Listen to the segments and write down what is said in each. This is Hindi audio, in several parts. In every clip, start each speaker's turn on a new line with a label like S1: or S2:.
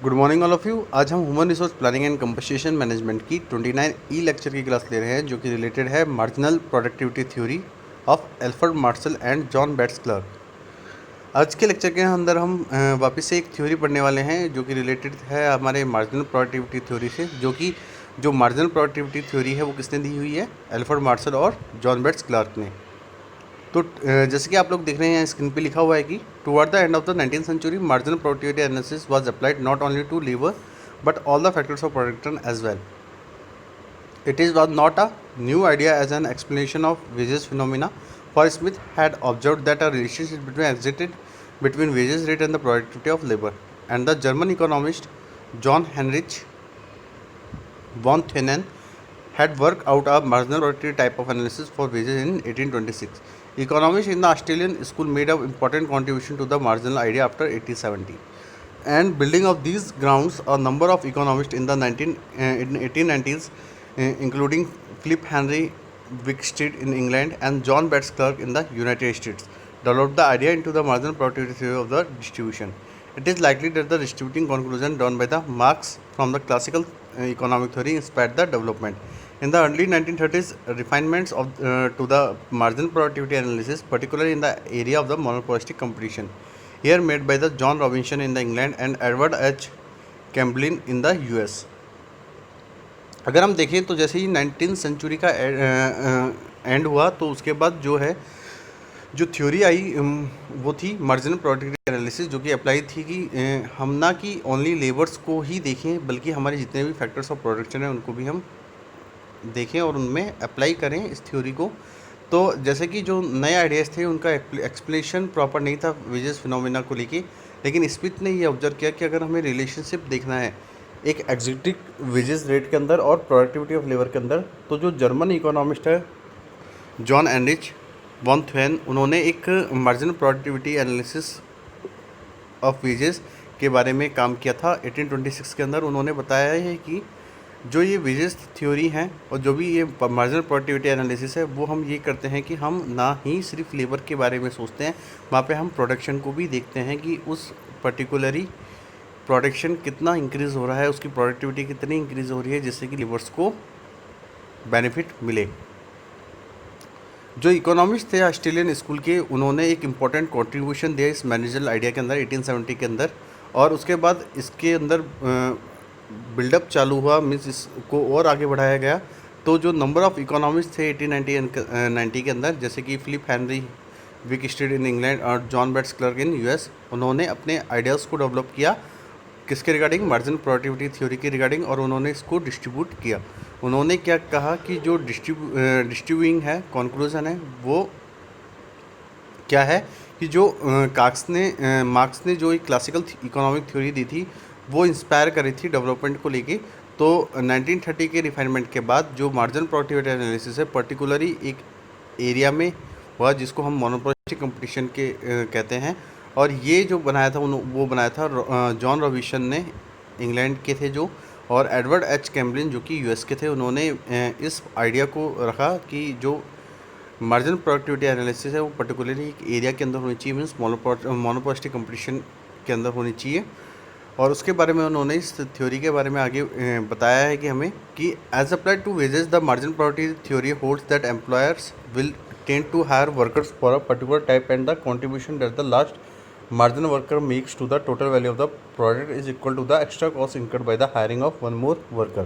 S1: Good morning all of you. आज हम human resource planning and compensation management की 29 ई लेक्चर की क्लास ले रहे हैं, जो कि रिलेटेड है marginal productivity theory of Alfred Marshall and John Bates Clark. आज के लेक्चर के अंदर हम वापस से एक थ्योरी पढ़ने वाले हैं जो कि रिलेटेड है हमारे मार्जिनल प्रोडक्टिविटी थ्योरी से, जो मार्जिनल प्रोडक्टिविटी थ्योरी है वो किसने दी हुई है, एल्फ्रेड मार्शल और जॉन बेट्स क्लर्क ने। तो जैसे कि आप लोग देख रहे हैं स्क्रीन पे लिखा हुआ है कि toward the end of the 19th century marginal productivity analysis was applied not only to labour but all the factors of production as well. It is was not a new idea as an explanation of wages phenomena, for Smith had observed that a relationship between wages rate and the productivity of labor, and the German economist John Heinrich von Thenen had worked out a marginal productivity type of analysis for wages in 1826. Economists in the Australian school made an important contribution to the marginal idea after 1870. And building of these grounds, a number of economists in the 1890s, including Philip Henry Wicksteed in England and John Bates Clerk in the United States, developed the idea into the marginal productivity theory of the distribution. It is likely that the distributing conclusion drawn by the Marx from the classical economic theory inspired the development. In the early 1930s, refinements to the marginal productivity analysis, particularly in the area of the monopolistic competition, here made by the John Robinson in the England and Edward H. Camblin in the US. अगर हम देखें तो जैसे ही 19th सेंचुरी का एंड हुआ तो उसके बाद जो थ्योरी आई वो थी मार्जिनल प्रोडक्टिविटी एनालिसिस, जो कि अप्लाई थी कि हम ना कि ओनली लेबर्स को ही देखें बल्कि हमारे जितने भी फैक्टर्स ऑफ प्रोडक्शन है उनको भी हम देखें और उनमें अप्लाई करें इस थ्योरी को। तो जैसे कि जो नए आइडियाज़ थे उनका एक्सप्लेनेशन प्रॉपर नहीं था वेजेस फिनोमिना को लेके, लेकिन स्मिथ ने ये ऑब्जर्व किया कि अगर हमें रिलेशनशिप देखना है एक एग्जिटिक वेजेस रेट के अंदर और प्रोडक्टिविटी ऑफ लेबर के अंदर, तो जो जर्मन इकोनॉमिस्ट है जॉन एनरिच वॉन थ्वेन, उन्होंने एक marginal productivity analysis of wages के बारे में काम किया था 1826 के अंदर। उन्होंने बताया है कि जो ये वेजेस थ्योरी हैं और जो भी ये मार्जिनल प्रोडक्टिविटी एनालिसिस है वो हम ये करते हैं कि हम ना ही सिर्फ लेबर के बारे में सोचते हैं, वहाँ पे हम प्रोडक्शन को भी देखते हैं कि उस पर्टिकुलरी प्रोडक्शन कितना इंक्रीज़ हो रहा है, उसकी प्रोडक्टिविटी कितनी इंक्रीज़ हो रही है जिससे कि लेबर्स को बेनिफिट मिले। जो इकोनॉमिस्ट थे ऑस्ट्रेलियन स्कूल के, उन्होंने एक इम्पॉर्टेंट कॉन्ट्रीब्यूशन दिया इस मैनेजरल आइडिया के अंदर 1870 के अंदर, और उसके बाद इसके अंदर बिल्डअप चालू हुआ, मीन्स इसको और आगे बढ़ाया गया। तो जो नंबर ऑफ इकोनॉमिस्ट थे 1890 के अंदर, जैसे कि Philip Henry Wicksteed in England और John Bates Clark in US, उन्होंने अपने आइडियाज़ को डेवलप किया किसके रिगार्डिंग, मार्जिनल प्रोडक्टिविटी थ्योरी के रिगार्डिंग, और उन्होंने इसको डिस्ट्रीब्यूट किया। उन्होंने क्या कहा कि जो डिस्ट्रीब्यूइंग है, कंक्लूजन है वो क्या है कि जो मार्क्स ने जो एक क्लासिकल इकोनॉमिक थ्योरी दी थी वो इंस्पायर करी थी डेवलपमेंट को लेके। तो 1930 के रिफाइनमेंट के बाद जो मार्जिनल प्रोडक्टिविटी एनालिसिस है पर्टिकुलरली एक एरिया में हुआ जिसको हम मोनोपोलिस्टिक कंपटीशन के कहते हैं, और ये जो बनाया था वो बनाया था जॉन रॉबिन्सन ने, इंग्लैंड के थे जो, और एडवर्ड एच कैम्बलिन जो कि यूएस के थे। उन्होंने इस आइडिया को रखा कि जो मार्जिनल प्रोडक्टिविटी एनालिसिस है वो पर्टिकुलरली एक एरिया के अंदर होनी चाहिए, मीन्स मोनोपोलिस्टिक कंपटीशन के अंदर होनी चाहिए। और उसके बारे में उन्होंने इस थ्योरी के बारे में आगे बताया है कि हमें कि as applied to wages the marginal productivity theory holds that employers will tend to hire workers for a particular type and the contribution that the last marginal worker makes to the total value of the product is equal to the extra cost incurred by the hiring of one more worker.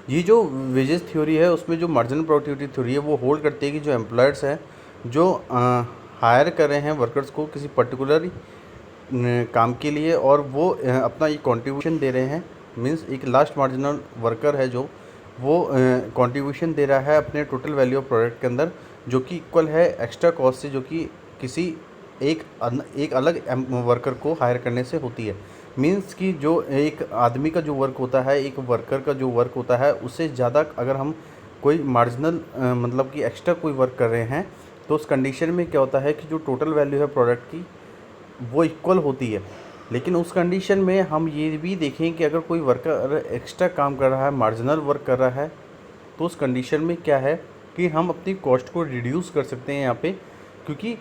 S1: ये जो वेजेस थ्योरी है उसमें जो मार्जिनल प्रोडक्टिविटी थ्योरी है वो होल्ड करती है कि जो एम्प्लॉयर्स हैं जो हायर कर रहे हैं वर्कर्स को किसी पर्टिकुलर काम के लिए, और वो अपना ये कॉन्ट्रीब्यूशन दे रहे हैं, मीन्स एक लास्ट मार्जिनल वर्कर है जो वो कॉन्ट्रीब्यूशन दे रहा है अपने टोटल वैल्यू ऑफ प्रोडक्ट के अंदर, जो कि इक्वल है एक्स्ट्रा कॉस्ट से जो कि किसी एक अलग वर्कर को हायर करने से होती है। मीन्स कि जो एक आदमी का जो वर्क होता है, एक वर्कर का जो वर्क होता है, उससे ज़्यादा अगर हम कोई मार्जिनल मतलब कि एक्स्ट्रा कोई वर्क कर रहे हैं तो उस कंडीशन में क्या होता है कि जो टोटल वैल्यू है प्रोडक्ट की वो इक्वल होती है। लेकिन उस कंडीशन में हम ये भी देखें कि अगर कोई वर्कर एक्स्ट्रा काम कर रहा है, मार्जिनल वर्क कर रहा है, तो उस कंडीशन में क्या है कि हम अपनी कॉस्ट को रिड्यूस कर सकते हैं यहाँ पे, क्योंकि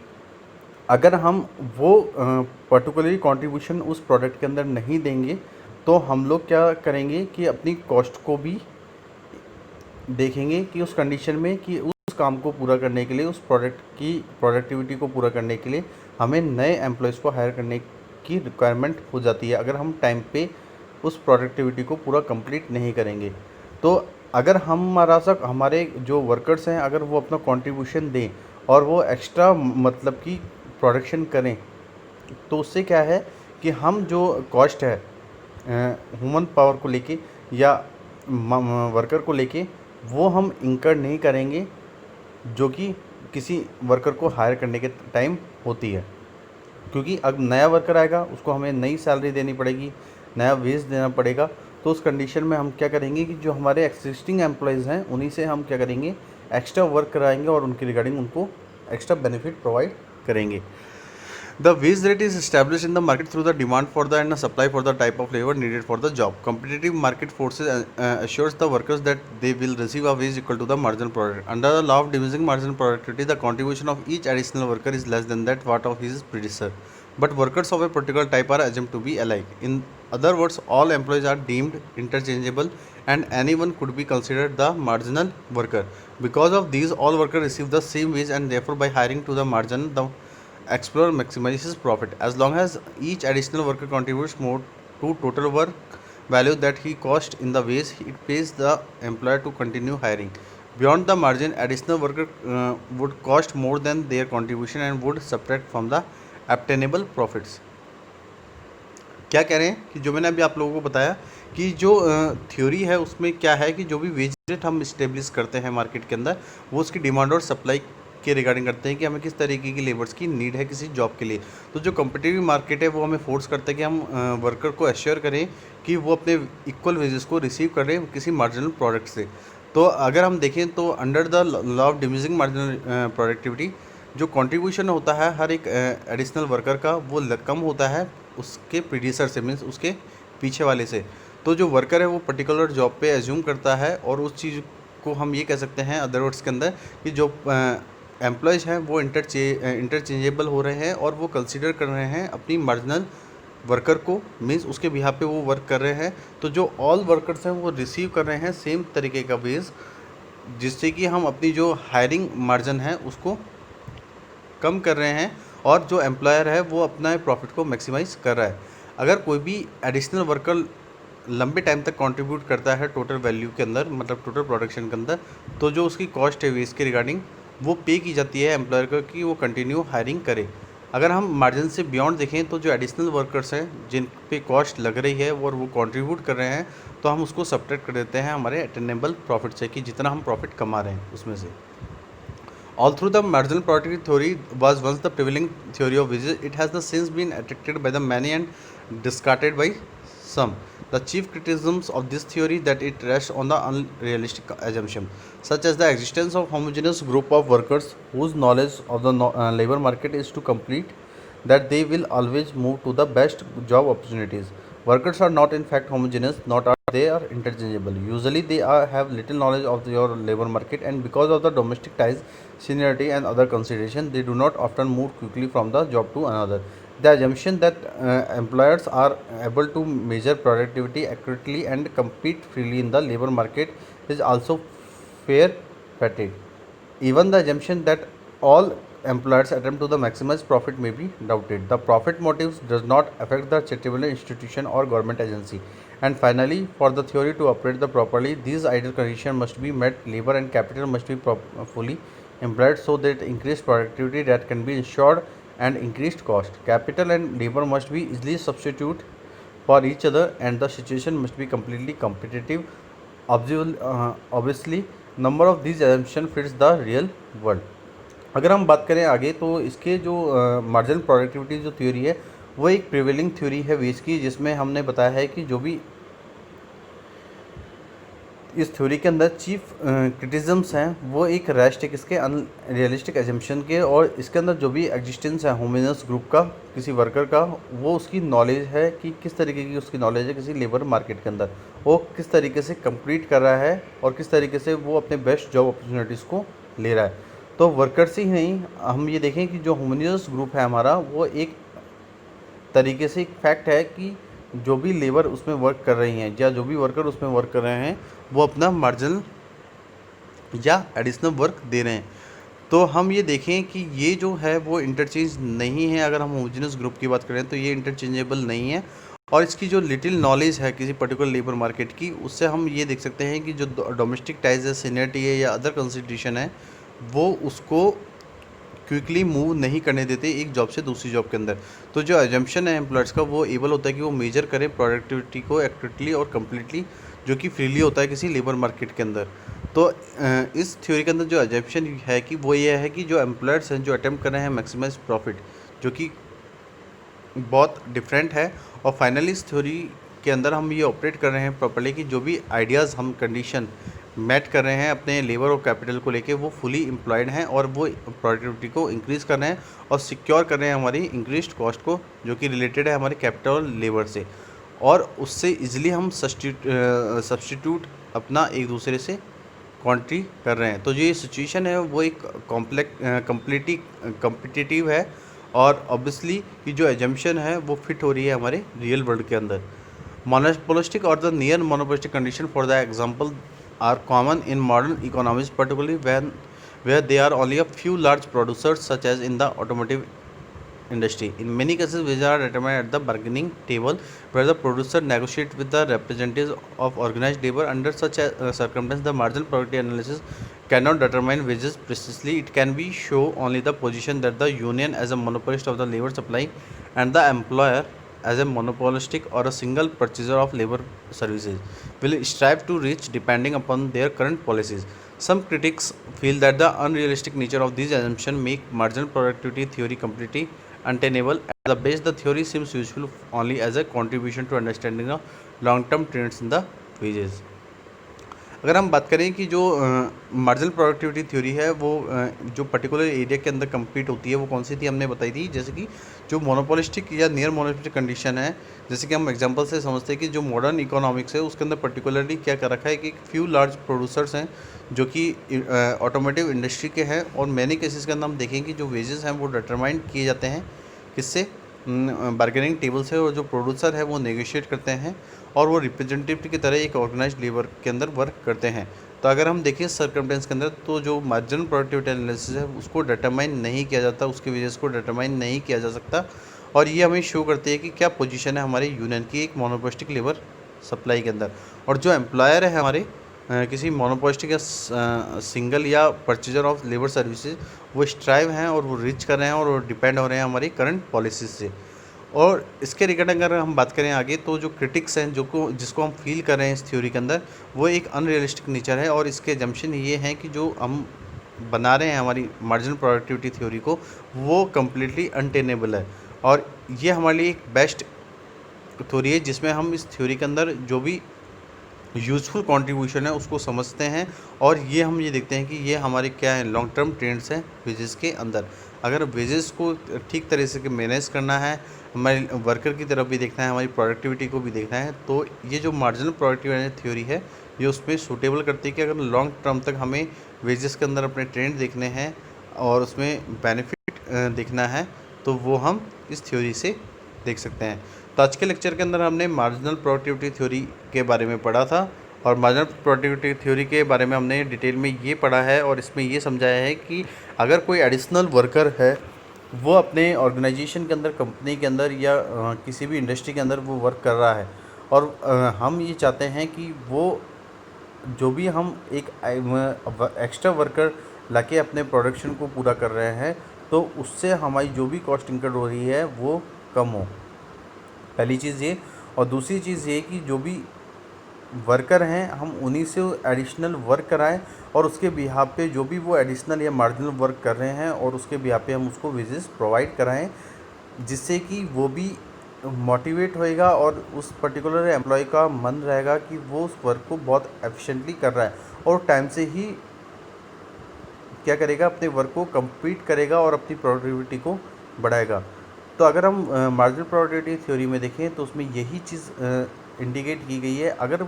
S1: अगर हम वो पर्टिकुलरली कंट्रीब्यूशन उस प्रोडक्ट के अंदर नहीं देंगे तो हम लोग क्या करेंगे कि अपनी कॉस्ट को भी देखेंगे कि उस कंडीशन में कि उस काम को पूरा करने के लिए, उस प्रोडक्ट की प्रोडक्टिविटी को पूरा करने के लिए हमें नए एम्प्लॉयज़ को हायर करने की रिक्वायरमेंट हो जाती है अगर हम टाइम पे उस प्रोडक्टिविटी को पूरा कंप्लीट नहीं करेंगे। तो अगर हमारे जो वर्कर्स हैं अगर वो अपना कंट्रीब्यूशन दें और वो एक्स्ट्रा मतलब कि प्रोडक्शन करें तो उससे क्या है कि हम जो कॉस्ट है ह्यूमन पावर को लेके या वर्कर को लेके वो हम इंकर नहीं करेंगे जो कि किसी वर्कर को हायर करने के टाइम होती है। क्योंकि अब नया वर्कर आएगा उसको हमें नई सैलरी देनी पड़ेगी, नया वेज देना पड़ेगा। तो उस कंडीशन में हम क्या करेंगे कि जो हमारे एक्सिस्टिंग एम्प्लॉयज़ हैं उन्हीं से हम क्या करेंगे, एक्स्ट्रा वर्क कराएंगे और उनके रिगार्डिंग उनको एक्स्ट्रा बेनिफिट प्रोवाइड करेंगे। The wage rate is established in the market through the demand for the and the supply for the type of labor needed for the job. Competitive market forces assures the workers that they will receive a wage equal to the marginal product. Under the law of diminishing marginal productivity, the contribution of each additional worker is less than that what of his predecessor. But workers of a particular type are assumed to be alike. In other words, all employees are deemed interchangeable and anyone could be considered the marginal worker. Because of these, all workers receive the same wage and therefore by hiring to the margin, the explorer maximizes profit. As long as each additional worker contributes more to total work value that he cost in the wage, it pays the employer to continue hiring. Beyond the margin, additional worker would cost more than their contribution and would subtract from the obtainable profits. क्या कह रहे हैं कि जो मैंने अभी आप लोगों को बताया कि जो थ्योरी है उसमें क्या है कि जो भी वेज रेट हम इस्टेब्लिश करते हैं मार्केट के अंदर वो उसकी डिमांड और सप्लाई के रिगार्डिंग करते हैं कि हमें किस तरीके की लेबर्स की नीड है किसी जॉब के लिए। तो जो कम्पिटिटिव मार्केट है वो हमें फोर्स करता है कि हम वर्कर को एश्योर करें कि वो अपने इक्वल वेजेस को रिसीव करें किसी मार्जिनल प्रोडक्ट से। तो अगर हम देखें तो under the law of diminishing marginal productivity जो कंट्रीब्यूशन होता है हर एक एडिशनल वर्कर का वो कम होता है उसके प्रीडिसर से, मीन्स उसके पीछे वाले से। तो जो वर्कर है वो पर्टिकुलर जॉब पे एज्यूम करता है और उस चीज़ को हम ये कह सकते हैं अदर वर्ड्स के अंदर कि जो एम्प्लॉयज़ हैं वो इंटरचेंजेबल हो रहे हैं और वो कंसिडर कर रहे हैं अपनी मार्जिनल वर्कर को, मीन्स उसके बिहाफ पे वो वर्क कर रहे हैं। तो जो ऑल वर्कर्स हैं वो रिसीव कर रहे हैं सेम तरीके का वेज, जिससे कि हम अपनी जो हायरिंग मार्जिन है उसको कम कर रहे हैं और जो एम्प्लॉयर है वो अपना प्रॉफिट को मैक्सिमाइज़ कर रहा है। अगर कोई भी एडिशनल वर्कर लंबे टाइम तक कंट्रीब्यूट करता है टोटल वैल्यू के अंदर, मतलब टोटल प्रोडक्शन के अंदर, तो जो उसकी कॉस्ट है वेज के रिगार्डिंग वो पे की जाती है एम्प्लॉयर को कि वो कंटिन्यू हायरिंग करे। अगर हम मार्जिन से बियॉन्ड देखें तो जो एडिशनल वर्कर्स हैं जिन पे कॉस्ट लग रही है और वो कंट्रीब्यूट कर रहे हैं तो हम उसको सब्ट्रैक्ट कर देते हैं हमारे अटेनेबल प्रॉफिट से कि जितना हम प्रॉफिट कमा रहे हैं उसमें से। Although the marginal productivity theory was once the prevailing theory of wages, it has since been attacked by the many and discarded by some. The chief criticisms of this theory that it rests on the unrealistic assumption, such as the existence of homogeneous group of workers whose knowledge of the labor market is to complete that they will always move to the best job opportunities. Workers are not in fact homogeneous, not are they are interchangeable. Usually they have little knowledge of your labor market and because of the domestic ties, seniority and other consideration, they do not often move quickly from the job to another. The assumption that employers are able to measure productivity accurately and compete freely in the labor market is also fair fatigue. Even the assumption that all employers attempt to the maximize profit may be doubted. The profit motives does not affect the charitable institution or government agency. And finally, for the theory to operate the properly, these ideal conditions must be met. Labor and capital must be fully employed so that increased productivity that can be ensured and increased cost. Capital and labor must be easily substitute for each other and the situation must be completely competitive. Obviously, number of this assumption fits the real world. अगर हम बात करें आगे तो इसके जो मार्जिनल प्रोडक्टिविटी जो थ्योरी है वो एक प्रिवेलिंग थ्योरी है वेज की, जिसमें हमने बताया है कि जो भी इस थ्योरी के अंदर चीफ क्रिटिसिज्म्स हैं वो एक रेस्ट है किसके अनरियलिस्टिक एजम्पशन के, और इसके अंदर जो भी एग्जिस्टेंस है होमोजेनस ग्रुप का किसी वर्कर का वो उसकी नॉलेज है कि किस तरीके की उसकी नॉलेज है किसी लेबर मार्केट के अंदर वो किस तरीके से कंप्लीट कर रहा है और किस तरीके से वो अपने बेस्ट जॉब अपॉर्चुनिटीज़ को ले रहा है। तो वर्कर्स ही नहीं, हम ये देखें कि जो ह्यूमनिटीज ग्रुप है हमारा, वो एक तरीके से एक फैक्ट है कि जो भी लेबर उसमें वर्क कर रही हैं या जो भी वर्कर उसमें वर्क कर रहे हैं, वो अपना मार्जिनल या एडिशनल वर्क दे रहे हैं। तो हम ये देखें कि ये जो है वो इंटरचेंज नहीं है। अगर हम होमोजेनस ग्रुप की बात करें तो ये इंटरचेंजेबल नहीं है, और इसकी जो लिटिल नॉलेज है किसी पर्टिकुलर लेबर मार्केट की, उससे हम ये देख सकते हैं कि जो डोमेस्टिक टाइज है, सीनियरिटी है या अदर कंसिडरेशन है, वो उसको क्विकली मूव नहीं करने देते एक जॉब से दूसरी जॉब के अंदर। तो जो एजम्पशन है एम्प्लॉयर्स का, वो एबल होता है कि वो मेजर करें प्रोडक्टिविटी को एक्यूरेटली और कम्प्लीटली, जो कि फ्रीली होता है किसी लेबर मार्केट के अंदर। तो इस थ्योरी के अंदर जो एजम्पशन है कि वो ये है कि जो एम्प्लॉयर्स हैं जो अटेम्प्ट कर रहे हैं मैक्सिमाइज प्रॉफिट, जो कि बहुत डिफरेंट है। और फाइनली इस थ्योरी के अंदर हम ये ऑपरेट कर रहे हैं प्रॉपर्ली कि जो भी आइडियाज़ हम कंडीशन मैट कर रहे हैं अपने लेबर और कैपिटल को लेके, वो फुली एम्प्लॉयड हैं और वो प्रोडक्टिविटी को इंक्रीज़ कर रहे हैं और सिक्योर कर रहे हैं हमारी इंक्रीज्ड कॉस्ट को, जो कि रिलेटेड है हमारे कैपिटल और लेबर से। और उससे इजीली हम सब्स्टिट्यूट अपना एक दूसरे से क्वांटिटी कर रहे हैं। तो जो ये सिचुएशन है वो एक कम्पिटिटिव है, और ऑब्वियसली कि जो एजम्पशन है वो फिट हो रही है हमारे रियल वर्ल्ड के अंदर। मोनोपोलिस्टिक और the near monopolistic condition for the example are common in modern economies, particularly where there are only a few large producers, such as in the automotive industry. In many cases, wages are determined at the bargaining table, where the producer negotiates with the representatives of organized labor. Under such circumstances, the marginal productivity analysis cannot determine wages precisely. It can be show only the position that the union as a monopolist of the labor supply and the employer as a monopolistic or a single purchaser of labor services will strive to reach depending upon their current policies. Some critics feel that the unrealistic nature of these assumptions make marginal productivity theory completely untenable. At the base, the theory seems useful only as a contribution to understanding the long-term trends in the wages. अगर हम बात करें कि जो मार्जिनल प्रोडक्टिविटी थ्योरी है वो जो पर्टिकुलर एरिया के अंदर कम्पीट होती है, वो कौन सी थी हमने बताई थी, जैसे कि जो मोनोपोलिस्टिक या नियर मोनोपोलिस्टिक कंडीशन है। जैसे कि हम एग्जांपल से समझते हैं कि जो मॉडर्न इकोनॉमिक्स है उसके अंदर पर्टिकुलरली क्या कर रखा है कि फ्यू लार्ज प्रोड्यूसर्स हैं जो कि ऑटोमोटिव इंडस्ट्री के हैं, और मैनी केसेस के अंदर हम देखें कि जो वेजेस हैं वो डिटरमाइन किए जाते हैं किससे, बार्गेनिंग टेबल से, और जो प्रोड्यूसर है वो नेगोशिएट करते हैं और वो रिप्रेजेंटेटिव की तरह एक ऑर्गेनाइज्ड लेबर के अंदर वर्क करते हैं। तो अगर हम देखें सर्कमटेंस के अंदर, तो जो मार्जिनल प्रोडक्टिविटी एनालिसिस है उसको डिटरमाइन नहीं किया जाता, उसकी वजह को डिटरमाइन नहीं किया जा सकता। और ये हमें शो करती है कि क्या पोजीशन है हमारे यूनियन की एक मोनोपोलिस्टिक लेबर सप्लाई के अंदर, और जो एम्प्लॉयर है हमारे किसी मोनोपोलिस्टिक या सिंगल या परचेजर ऑफ लेबर सर्विसेज, वो स्ट्राइव हैं और वो रिच कर रहे हैं और वो डिपेंड हो रहे हैं हमारी करंट पॉलिसीज से। और इसके रिगार्डिंग अगर हम बात करें आगे, तो जो क्रिटिक्स हैं जिसको हम फील कर रहे हैं इस थ्योरी के अंदर, वो एक अनरियलिस्टिक नेचर है, और इसके जम्पशन ये हैं कि जो हम बना रहे हैं हमारी मार्जिनल प्रोडक्टिविटी थ्योरी को, वो कम्प्लीटली अनटेनेबल है। और ये हमारे लिए एक बेस्ट थ्योरी है जिसमें हम इस थ्योरी के अंदर जो भी यूज़फुल कंट्रीब्यूशन है उसको समझते हैं, और ये हम ये देखते हैं कि ये हमारे क्या है, लॉन्ग टर्म ट्रेंड्स हैं वेजेस के अंदर। अगर वेजेस को ठीक तरह से मैनेज करना है, हमारे वर्कर की तरफ भी देखना है, हमारी प्रोडक्टिविटी को भी देखना है, तो ये जो मार्जिनल प्रोडक्टिविटी थ्योरी है ये उसमें सूटेबल करती है कि अगर लॉन्ग टर्म तक हमें वेजेस के अंदर अपने ट्रेंड देखने हैं और उसमें बेनिफिट देखना है, तो वो हम इस थ्योरी से देख सकते हैं। तो आज के लेक्चर के अंदर हमने मार्जिनल प्रोडक्टिविटी थ्योरी के बारे में पढ़ा था, और मार्जिनल प्रोडक्टिविटी थ्योरी के बारे में हमने डिटेल में ये पढ़ा है, और इसमें ये समझाया है कि अगर कोई एडिशनल वर्कर है वो अपने ऑर्गेनाइजेशन के अंदर, कंपनी के अंदर या किसी भी इंडस्ट्री के अंदर वो वर्क कर रहा है, और हम ये चाहते हैं कि वो जो भी हम एक एक्स्ट्रा वर्कर लाके अपने प्रोडक्शन को पूरा कर रहे हैं, तो उससे हमारी जो भी कॉस्ट इनकर हो रही है वो कम हो। पहली चीज़ ये, और दूसरी चीज़ ये कि जो भी वर्कर हैं हम उन्हीं से एडिशनल वर्क कराएं, और उसके बिहाफ पे जो भी वो एडिशनल या मार्जिनल वर्क कर रहे हैं और उसके बिहाफ पे हम उसको वेजेस प्रोवाइड कराएं, जिससे कि वो भी मोटिवेट होएगा और उस पर्टिकुलर एम्प्लॉय का मन रहेगा कि वो उस वर्क को बहुत एफिशिएंटली कर रहा है, और टाइम से ही क्या करेगा, अपने वर्क को कंप्लीट करेगा और अपनी प्रोडक्टिविटी को बढ़ाएगा। तो अगर हम मार्जिनल प्रोडक्टिविटी थ्योरी में देखें तो उसमें यही चीज़ इंडिकेट की गई है। अगर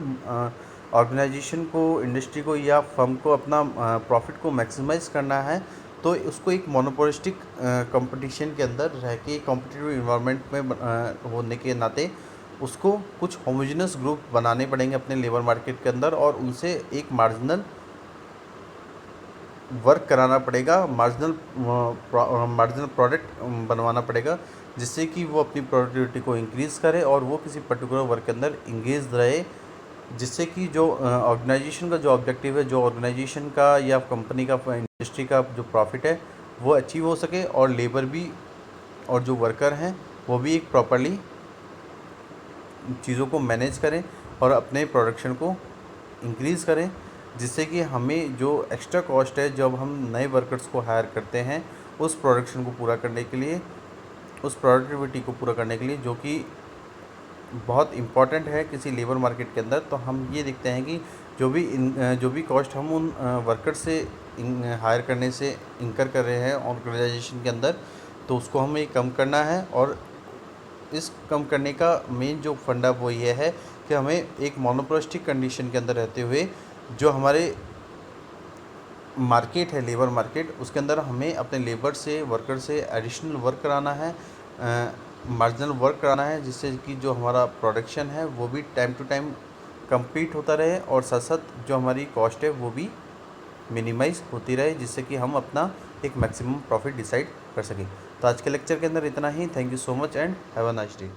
S1: ऑर्गेनाइजेशन को, इंडस्ट्री को या फर्म को अपना प्रॉफिट को मैक्सिमाइज़ करना है, तो उसको एक मोनोपोलिस्टिक कंपटीशन के अंदर रह के कॉम्पिटिटिव इन्वायरमेंट में होने के नाते उसको कुछ होमोजेनस ग्रुप बनाने पड़ेंगे अपने लेबर मार्केट के अंदर, और उनसे एक मार्जिनल वर्क कराना पड़ेगा, मार्जिनल प्रोडक्ट बनवाना पड़ेगा, जिससे कि वो अपनी प्रोडक्टिविटी को इंक्रीज़ करे और वो किसी पर्टिकुलर वर्क के अंदर इंगेज रहे, जिससे कि जो ऑर्गेनाइजेशन का जो ऑब्जेक्टिव है, जो ऑर्गेनाइजेशन का या कंपनी का, इंडस्ट्री का जो प्रॉफिट है वो अचीव हो सके, और लेबर भी और जो वर्कर हैं वो भी एक प्रॉपरली चीज़ों को मैनेज करें और अपने प्रोडक्शन को इंक्रीज़ करें, जिससे कि हमें जो एक्स्ट्रा कॉस्ट है जब हम नए वर्कर्स को हायर करते हैं उस प्रोडक्शन को पूरा करने के लिए, उस प्रोडक्टिविटी को पूरा करने के लिए, जो कि बहुत इम्पॉर्टेंट है किसी लेबर मार्केट के अंदर। तो हम ये देखते हैं कि जो भी कॉस्ट हम उन वर्कर से हायर करने से इंकर कर रहे हैं ऑर्गेनाइजेशन के अंदर, तो उसको हमें कम करना है। और इस कम करने का मेन जो फंडा वो ये है कि हमें एक मोनोपोलिस्टिक कंडीशन के अंदर रहते हुए जो हमारे मार्केट है, लेबर मार्केट, उसके अंदर हमें अपने लेबर से, वर्कर से एडिशनल वर्क कराना है, मार्जिनल वर्क कराना है, जिससे कि जो हमारा प्रोडक्शन है वो भी टाइम टू टाइम कंप्लीट होता रहे, और साथ साथ जो हमारी कॉस्ट है वो भी मिनिमाइज़ होती रहे, जिससे कि हम अपना एक मैक्सिमम प्रॉफिट डिसाइड कर सकें। तो आज के लेक्चर के अंदर इतना ही। Thank you so much and have a nice day.